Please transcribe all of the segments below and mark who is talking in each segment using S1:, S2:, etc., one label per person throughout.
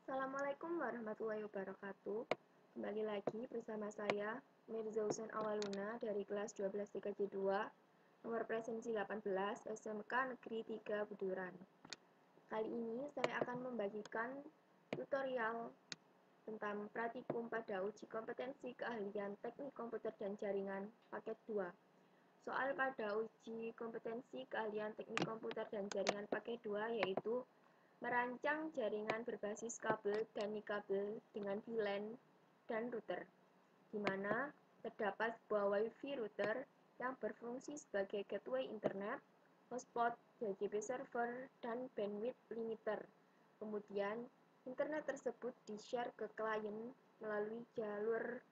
S1: Assalamualaikum warahmatullahi wabarakatuh. Kembali lagi bersama saya Mirza Husain Awaluna dari kelas 12 TKJ 2 nomor presensi 18 SMK Negeri 3 Buduran. Kali ini saya akan membagikan tutorial tentang praktikum pada uji kompetensi keahlian teknik komputer dan jaringan paket 2. Soal pada uji kompetensi keahlian teknik komputer dan jaringan paket 2 yaitu merancang jaringan berbasis kabel dan nikabel dengan VLAN dan router, di mana terdapat sebuah WiFi router yang berfungsi sebagai gateway internet, hotspot, DHCP server, dan bandwidth limiter. Kemudian, internet tersebut di-share ke klien melalui jalur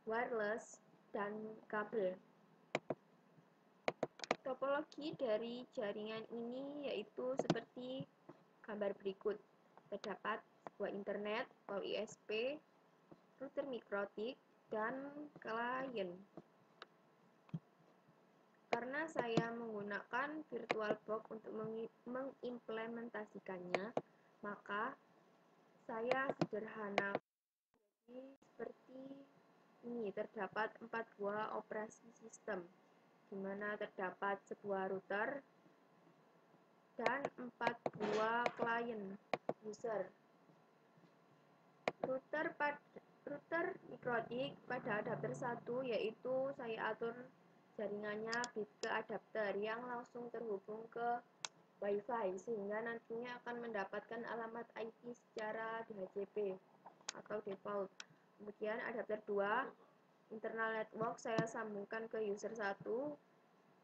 S1: wireless dan kabel. Topologi dari jaringan ini yaitu seperti gambar berikut. Terdapat sebuah internet atau ISP, router mikrotik, dan klien. Karena saya menggunakan VirtualBox untuk mengimplementasikannya, maka saya sederhana seperti ini. Terdapat 4 buah operasi sistem, di mana terdapat sebuah router dan 4 buah klien user. Router mikrotik pada adapter 1 yaitu saya atur jaringannya bit ke adapter yang langsung terhubung ke WiFi sehingga nantinya akan mendapatkan alamat IP secara DHCP atau default. Kemudian adapter 2 internal network saya sambungkan ke user 1,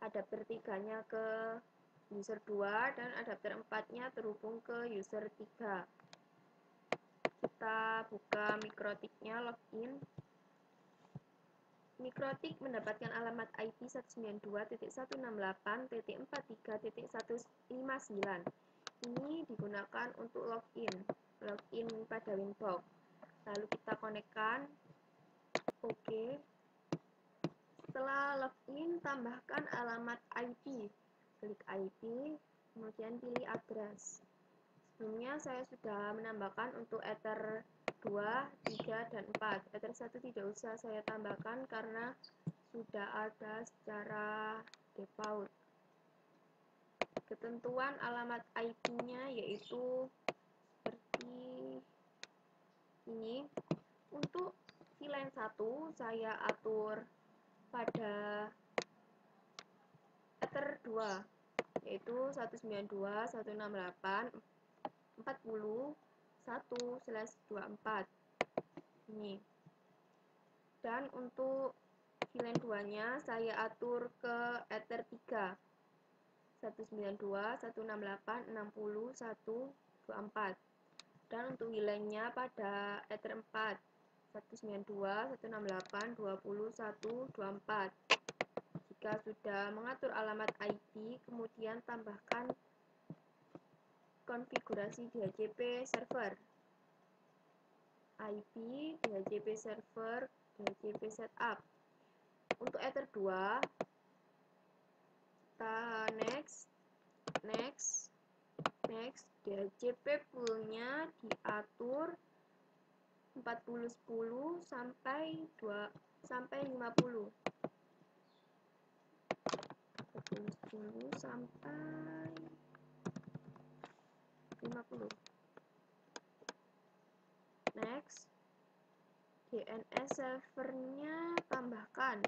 S1: adapter 3-nya ke user 2, dan adapter 4-nya terhubung ke user 3. Kita buka mikrotiknya, login. Mikrotik mendapatkan alamat IP 192.168.43.159. Ini digunakan untuk login pada Winbox. Lalu kita konekkan. Oke. Setelah login, tambahkan alamat IP. Klik IP, kemudian pilih address. Sebelumnya saya sudah menambahkan untuk Ether 2, 3, dan 4. Ether 1 tidak usah saya tambahkan karena sudah ada secara default. Ketentuan alamat IP-nya yaitu seperti ini. Untuk VLAN 1 saya atur pada Ether 2 yaitu 192.168.40.1/24 ini. Dan untuk VLAN 2-nya saya atur ke Ether 3 192.168.60.1/24. Dan untuk VLAN-nya pada Ether 4 192.168.20.1/24. Jika sudah mengatur alamat IP, kemudian tambahkan konfigurasi DHCP server. IP, DHCP server, DHCP setup. Untuk Ether 2, kita next, DHCP pool-nya diatur 4010 sampai 50. 4010 sampai 50. Next, DNS servernya tambahkan.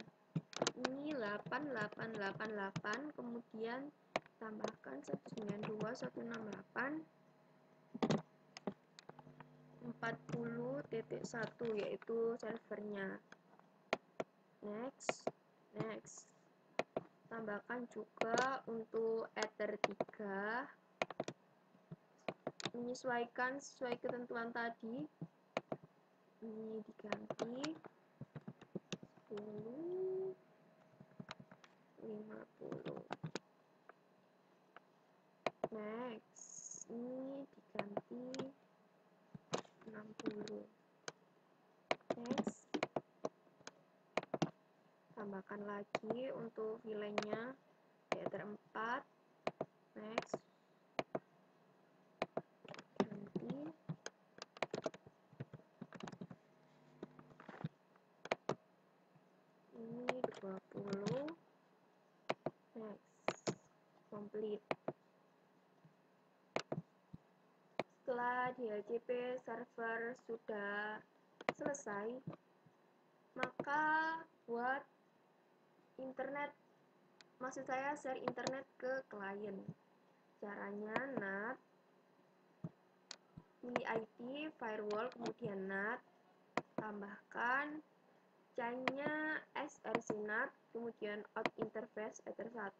S1: Ini 8888, kemudian tambahkan 192.168.40.1 yaitu servernya. Next. Tambahkan juga untuk Ether 3, menyesuaikan sesuai ketentuan tadi. Ini diganti 10, 50. Next, ini diganti 60. Next, tambahkan lagi untuk VLAN-nya Ether 4. Next, ganti 20. Next, complete. Setelah DHCP server sudah selesai, maka buat internet, maksud saya share internet ke klien. Caranya NAT, pilih IP, firewall, kemudian NAT, tambahkan chainnya src NAT, kemudian out interface ether 1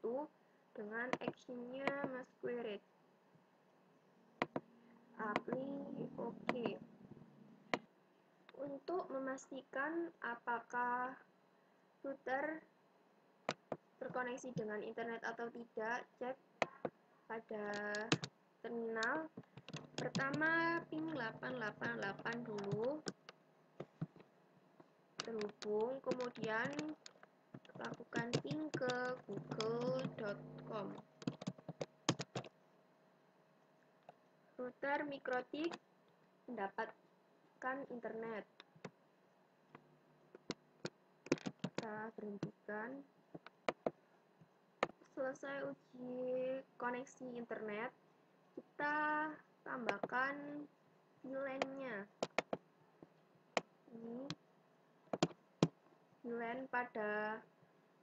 S1: dengan actionnya masquerade. Apply, oke. Untuk memastikan apakah router terkoneksi dengan internet atau tidak, cek pada terminal. Pertama ping 888 dulu, terhubung, kemudian lakukan ping ke google.com. Router mikrotik mendapatkan internet. Kita berhentikan. Selesai uji koneksi internet, kita tambahkan VLAN-nya. Ini VLAN pada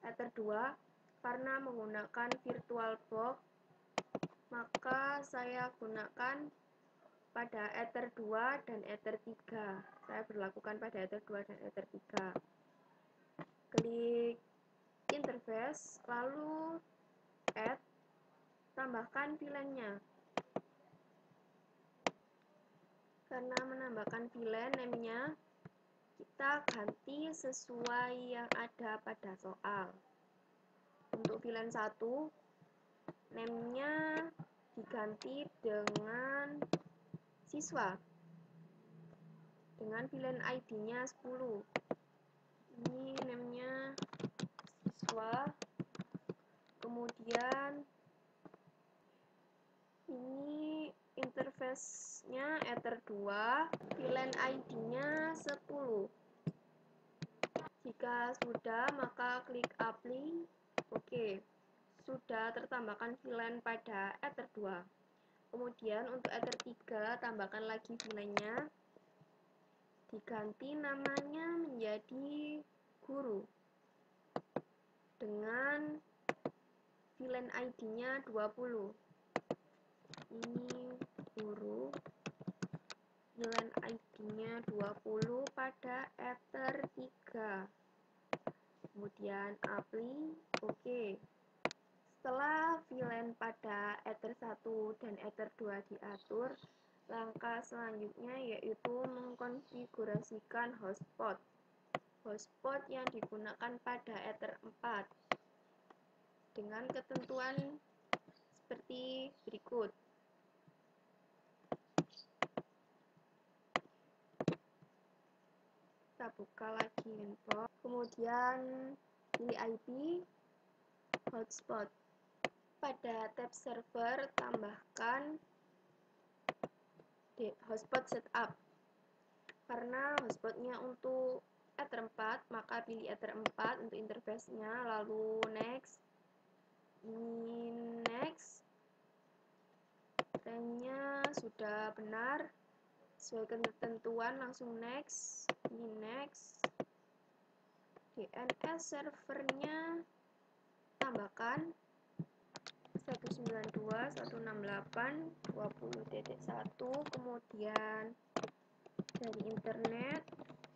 S1: Ether 2 karena menggunakan VirtualBox, maka saya gunakan pada Ether 2 dan Ether 3. Saya berlakukan pada Ether 2 dan Ether 3. Klik interface, lalu add, tambahkan VLAN-nya. Karena menambahkan VLAN, name-nya kita ganti sesuai yang ada pada soal. Untuk VLAN 1, name-nya diganti dengan siswa dengan VLAN ID-nya 10. Ini name-nya siswa. Kemudian ini interface-nya Ether 2, VLAN ID-nya 10. Jika sudah, maka klik apply. Oke, sudah tertambahkan VLAN pada Ether 2. Kemudian untuk Ether 3, tambahkan lagi VLAN-nya. Diganti namanya menjadi guru dengan VLAN ID-nya 20. Ini guru, VLAN ID-nya 20 pada Ether 3. Kemudian apply, oke. Setelah VLAN pada Ether 1 dan Ether 2 diatur, langkah selanjutnya yaitu mengkonfigurasikan hotspot. Hotspot yang digunakan pada Ether 4 dengan ketentuan seperti berikut. Kita buka lagi info, kemudian pilih IP, hotspot. Pada tab server, tambahkan hotspot setup. Karena hotspotnya untuk Ether 4, maka pilih Ether 4 untuk interface-nya, lalu next. Ini next. Trennya sudah benar, sesuai ketentuan, langsung next. Ini next. DNS servernya tambahkan 192.168.20.1, kemudian dari internet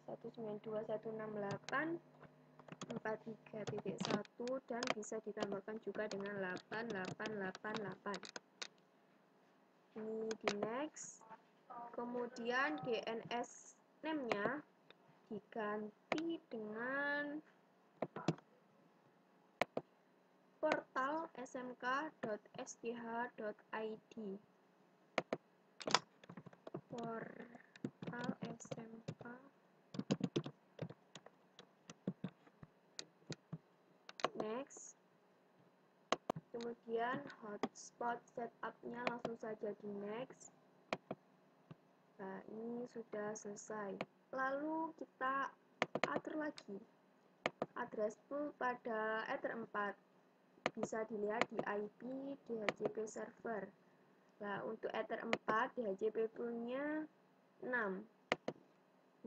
S1: 192.168.43.1, dan bisa ditambahkan juga dengan 8888. Ini di next. Kemudian DNS name-nya diganti dengan portal smk.sth.id. Portal smk. Next. Kemudian hotspot setup-nya langsung saja di next. Nah, ini sudah selesai. Lalu kita atur lagi address pool pada Ether 4. Bisa dilihat di IP DHCP server. Nah, untuk Ether 4 DHCP poolnya 6.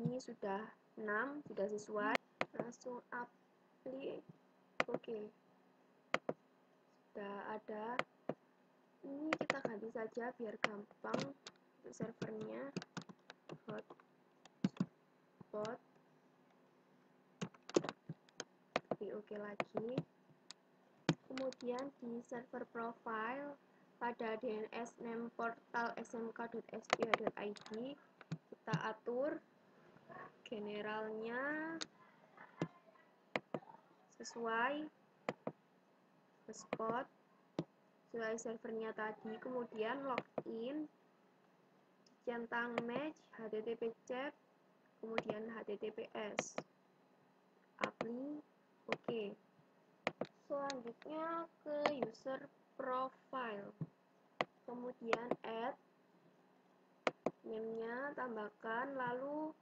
S1: Ini sudah 6, sudah sesuai. Langsung apply. Oke. Sudah ada. Ini kita ganti saja biar gampang untuk servernya. Hotspot. Oke lagi. Kemudian di server profile pada DNS name portal smk.sh.id kita atur generalnya sesuai hotspot, sesuai servernya tadi. Kemudian login, centang match http chat, kemudian https apply. Oke. Selanjutnya ke user profile, kemudian add, name-nya tambahkan, lalu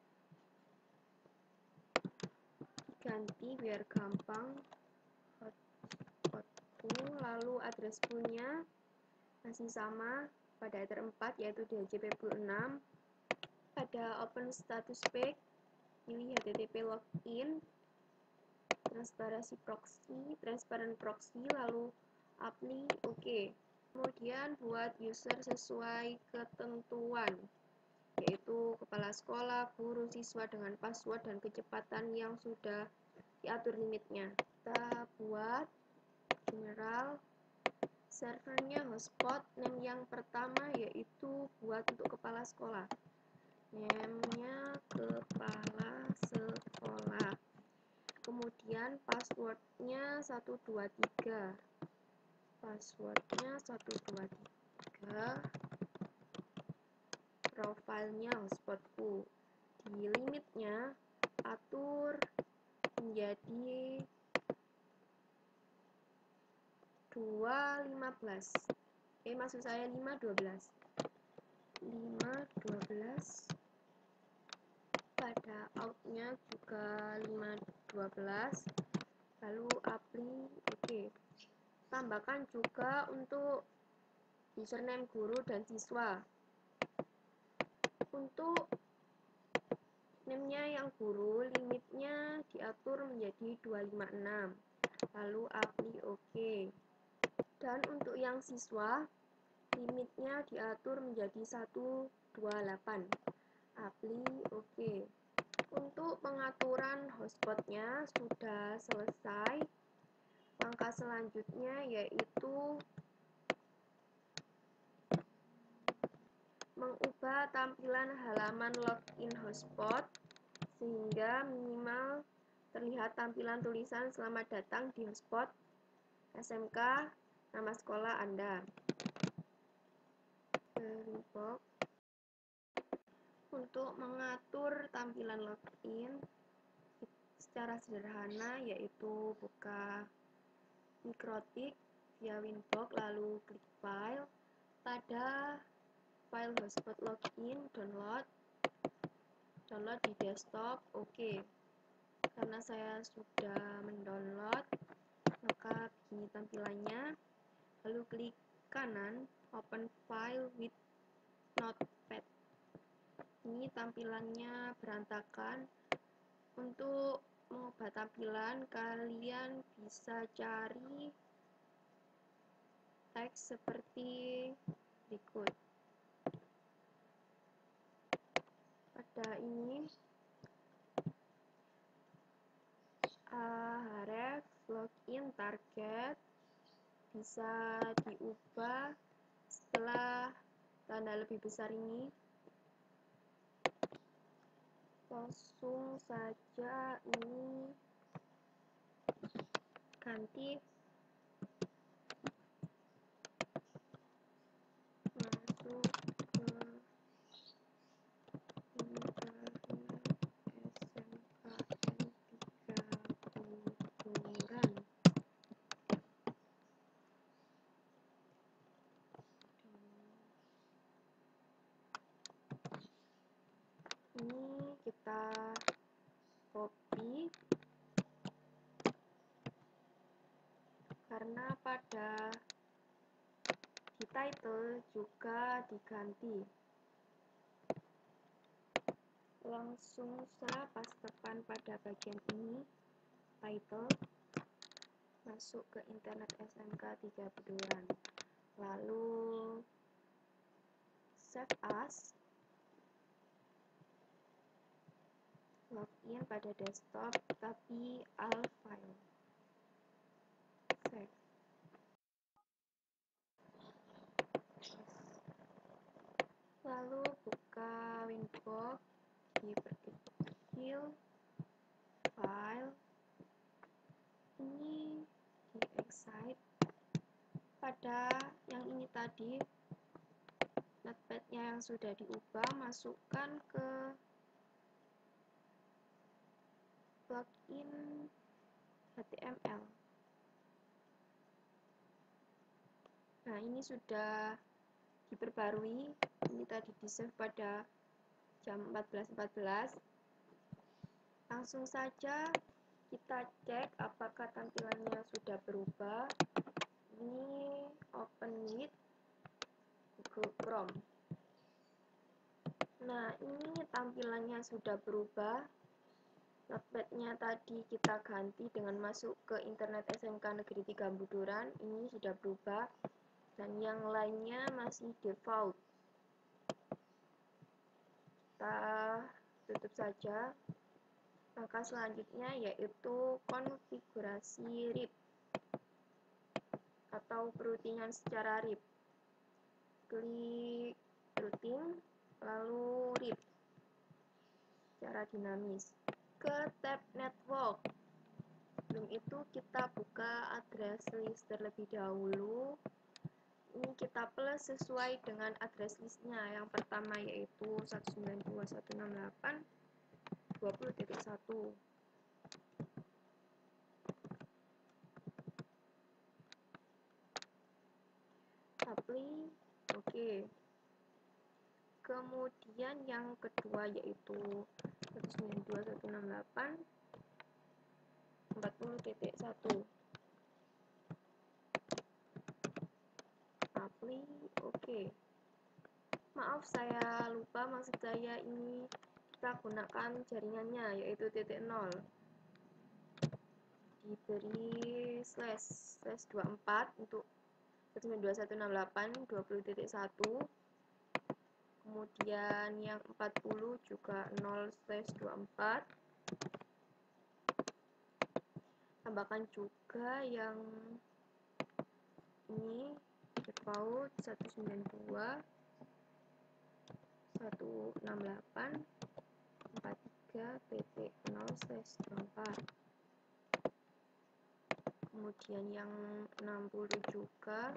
S1: ganti biar gampang, hotspot, lalu address pool-nya masih sama pada Ether 4 yaitu DHCP pool 6. Pada open status page pilih http login, transparent proxy, lalu apply. Oke. Kemudian buat user sesuai ketentuan, yaitu kepala sekolah, guru, siswa dengan password dan kecepatan yang sudah diatur limitnya. Kita buat general, servernya hotspot, name yang pertama yaitu buat untuk kepala sekolah, name-nya kepala sekolah, kemudian passwordnya 123, passwordnya 123, profilnya hotspotku. Di limitnya atur menjadi 2.15, maksud saya 5.12, 5.12. Pada outnya juga 5.12, lalu apply. Oke. Tambahkan juga untuk username guru dan siswa. Untuk name-nya yang guru, limitnya diatur menjadi 256, lalu apply. Oke. Dan untuk yang siswa, limitnya diatur menjadi 128, apply. Oke. Untuk pengaturan hotspotnya sudah selesai. Langkah selanjutnya yaitu mengubah tampilan halaman login hotspot sehingga minimal terlihat tampilan tulisan selamat datang di hotspot SMK nama sekolah Anda. Untuk mengatur tampilan login secara sederhana yaitu buka Mikrotik via Winbox, lalu klik file. Pada file hotspot login, download di desktop. Oke. Karena saya sudah mendownload, maka begini tampilannya. Lalu klik kanan open file with notepad. Ini tampilannya berantakan. Untuk mengubah tampilan, kalian bisa cari teks seperti berikut. Pada ini href login target bisa diubah setelah tanda lebih besar ini. Langsung saja ini ganti masuk ke SMKN 3 Kuturan. Ini kita copy, pada di title juga diganti. Langsung saja pas tekan pada bagian ini, title, masuk ke internet SMK 3 Beduran. Lalu save as, login pada desktop tapi all file, save. Lalu buka Winbox, diperkecil file ini, di excite. Pada yang ini tadi, notepad-nya yang sudah diubah, masukkan ke plugin HTML. Nah, ini sudah diperbarui. Ini tadi di-save pada jam 14.14. Langsung saja kita cek apakah tampilannya sudah berubah. Ini open with Google Chrome. Nah, ini tampilannya sudah berubah. Notepad-nya tadi kita ganti dengan masuk ke internet SMK Negeri 3 Buduran. Ini sudah berubah. Dan yang lainnya masih default. Kita tutup saja. Langkah selanjutnya yaitu konfigurasi RIP atau perutingan secara RIP. Klik routing, lalu RIP secara dinamis. Ke tab network. Sebelum itu kita buka address list terlebih dahulu. Ini kita plus sesuai dengan address listnya. Yang pertama yaitu 192.168.20.1. Apply, oke. Kemudian yang kedua yaitu 192.168.40.1. Apply, oke. Maaf, saya lupa, maksud saya ini kita gunakan jaringannya yaitu titik 0. Diberi slash 24 untuk 192.168.20.1. Kemudian yang 40 juga 0/24. Tambahkan juga yang ini default 192.168.43.0/24. Kemudian yang 60 juga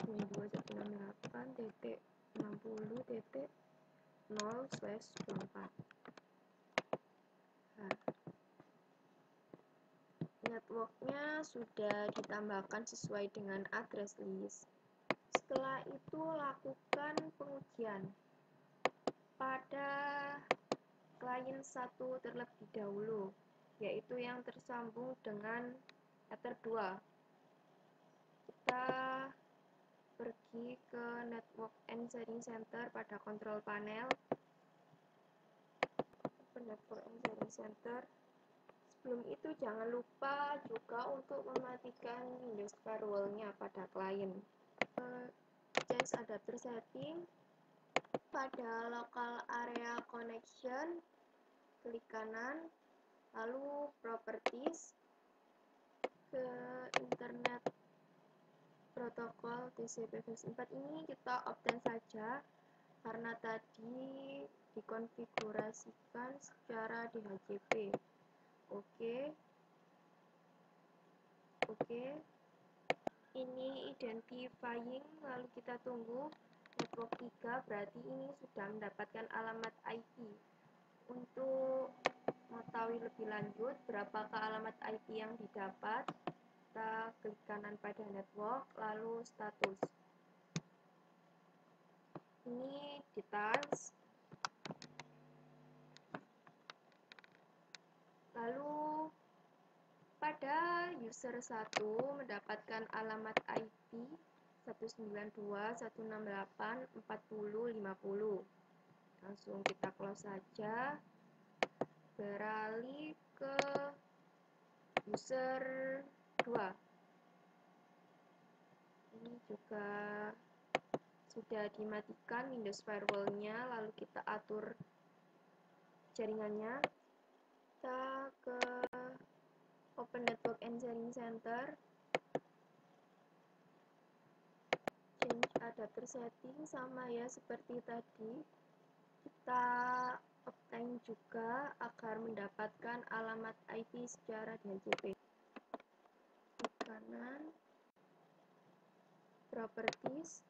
S1: 192.168.60.0/24. Nah, networknya sudah ditambahkan sesuai dengan address list. Setelah itu lakukan pengujian pada klien 1 terlebih dahulu, yaitu yang tersambung dengan Ether 2. Kita pergi ke Network and Sharing Center pada control panel. Network and Sharing Center. Sebelum itu jangan lupa juga untuk mematikan Windows firewall-nya pada klien. Change adapter setting. Pada local area connection, klik kanan, lalu properties, ke internet protokol TCP/IP4 ini kita obtain saja karena tadi dikonfigurasikan secara DHCP. Oke. Ini identifying, lalu kita tunggu. Network 3 berarti ini sudah mendapatkan alamat IP. Untuk mengetahui lebih lanjut berapakah alamat IP yang didapat, kita klik kanan pada network, lalu status. Ini details. Lalu pada user 1 mendapatkan alamat IP 192.168.40.50. Langsung kita close saja. Beralih ke user 2. Ini juga sudah dimatikan Windows Firewall-nya, lalu kita atur jaringannya. Kita ke Open Network and Sharing Center, change adapter setting, sama ya seperti tadi. Kita obtain juga agar mendapatkan alamat IP secara DHCP. Di kanan, properties,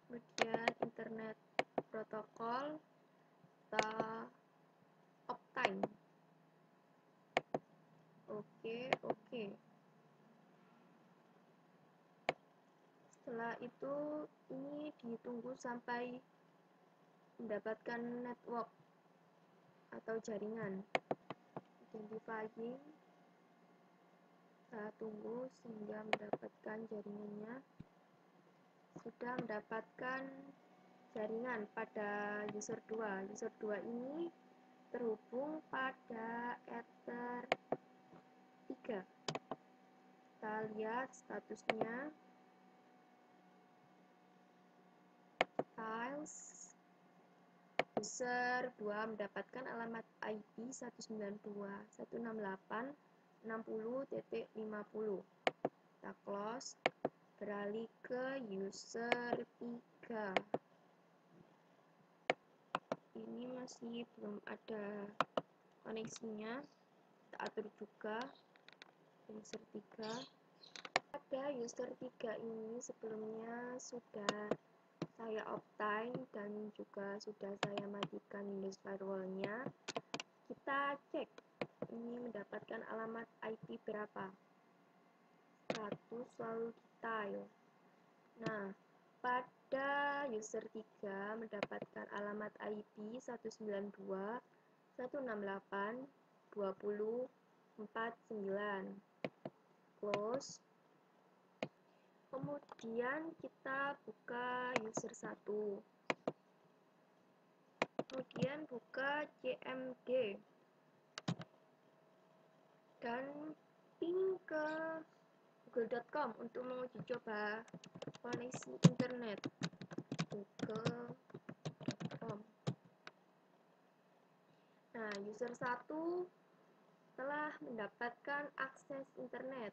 S1: kemudian internet protokol, kita obtain. Oke. Setelah itu, ini ditunggu sampai mendapatkan network atau jaringan. Identifying, kita tunggu sehingga mendapatkan jaringannya. Sudah mendapatkan jaringan pada user 2. User 2 ini terhubung pada Ether 3. Kita lihat statusnya. Files. User 2 mendapatkan alamat IP 192.168.60.50. Kita close. Beralih ke user 3. Ini masih belum ada koneksinya. Kita atur juga user 3. Pada user 3 ini sebelumnya sudah saya obtain dan juga sudah saya matikan Windows Firewall-nya. Kita cek ini mendapatkan alamat IP berapa. Status lalu detail. Nah, pada user 3 mendapatkan alamat IP 192.168.20.49. Close. Kemudian kita buka user 1. Kemudian buka CMD. Dan ping ke google.com untuk menguji coba koneksi internet. google.com. Nah, user 1 telah mendapatkan akses internet.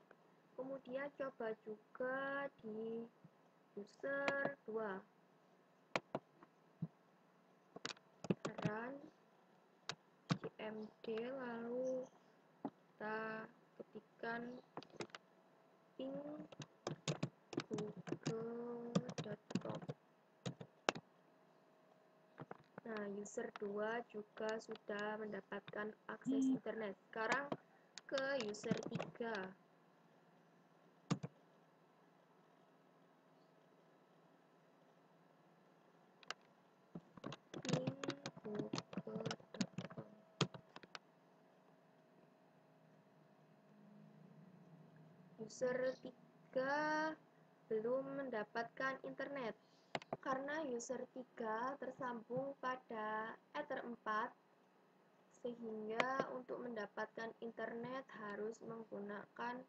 S1: Kemudian coba juga di user 2. Run cmd, lalu kita ketikkan ping google.com. Nah, user 2 juga sudah mendapatkan akses internet. Sekarang ke user 3. google.com. User 3 belum mendapatkan internet karena user 3 tersambung pada Ether 4, sehingga untuk mendapatkan internet harus menggunakan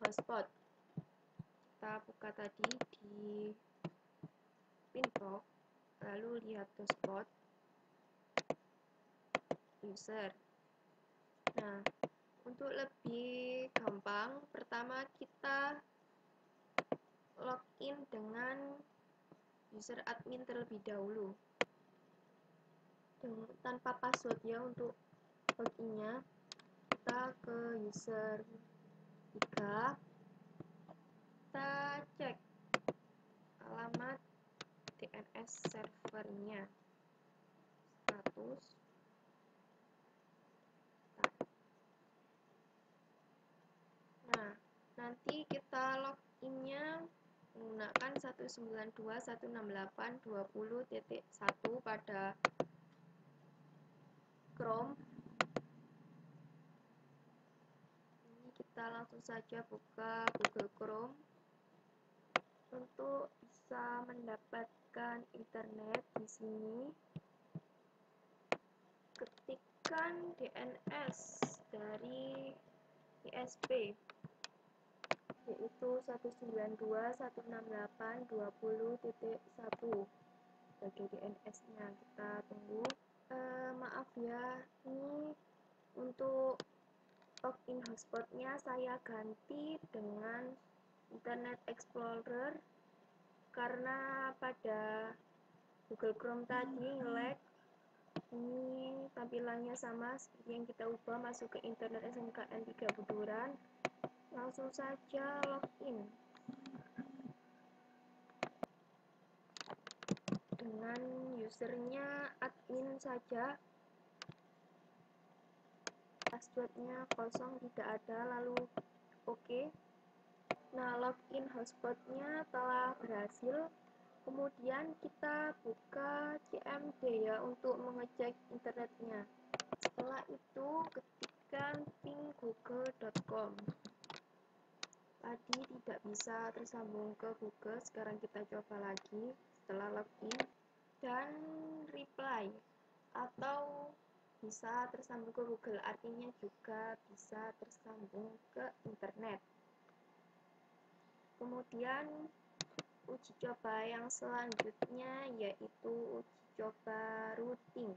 S1: hotspot. Kita buka tadi di Pinbox, lalu lihat hotspot user. Nah, untuk lebih gampang, pertama kita login dengan user admin terlebih dahulu tanpa password ya. Untuk loginnya kita ke user 3, kita cek alamat DNS servernya, status. Nah, nanti kita loginnya menggunakan 192.168.20.1 pada Chrome. Ini kita langsung saja buka Google Chrome. Untuk bisa mendapatkan internet di sini, ketikkan DNS dari ISP, yaitu 192.168.20.1 sebagai DNS-nya. Kita tunggu. Maaf ya, ini untuk login hotspotnya saya ganti dengan Internet Explorer karena pada Google Chrome tadi nge-lag. Ini tampilannya sama seperti yang kita ubah, masuk ke internet SMKN 3 Buduran, langsung saja login dengan usernya admin saja, passwordnya kosong tidak ada, lalu oke. Nah, login hotspotnya telah berhasil. Kemudian kita buka CMD ya untuk mengecek internetnya. Setelah itu ketikkan ping google.com. Tadi tidak bisa tersambung ke Google, sekarang kita coba lagi setelah login dan reply atau bisa tersambung ke Google, artinya juga bisa tersambung ke internet. Kemudian uji coba yang selanjutnya yaitu uji coba routing.